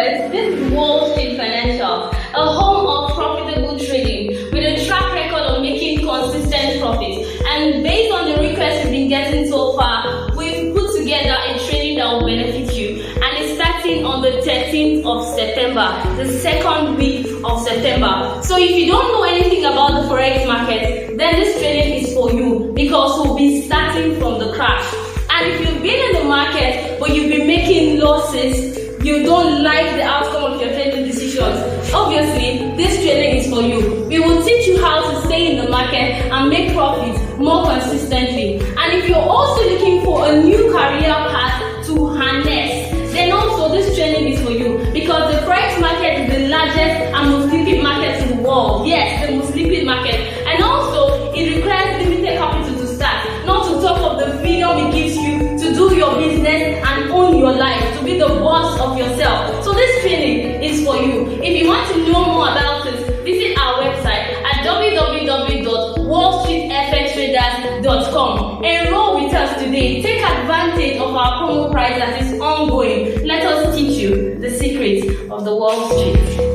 viewers, this is Wallstreet Financial, a home of profitable trading with a track record of making consistent profits. And based on the requests we've been getting so far, we've put together a training that will benefit you, and it's starting on the 13th of September, the second week of September. So if you don't know anything about the Forex market, then this training is for you, because we'll be starting from the crash. And if you've been in the market but you've been making losses, you don't like the outcome of your trading decisions, obviously this training is for you. We will teach you how to stay in the market and make profits more consistently. And if you're also looking for a new career path to harness, then also this training is for you, because the Forex market is the largest and most liquid market in the world. Yes, the most liquid market. And also it requires limited capital to start, not to talk of the freedom it gives you to do your business and own your life, to be the boss of yourself. So this training is for you. If you want to know more about it, visit our website at www.wallstreetfxtraders.com. Enroll with us today. Take advantage of our promo price that is ongoing. Let us teach you the secrets of the Wall Street.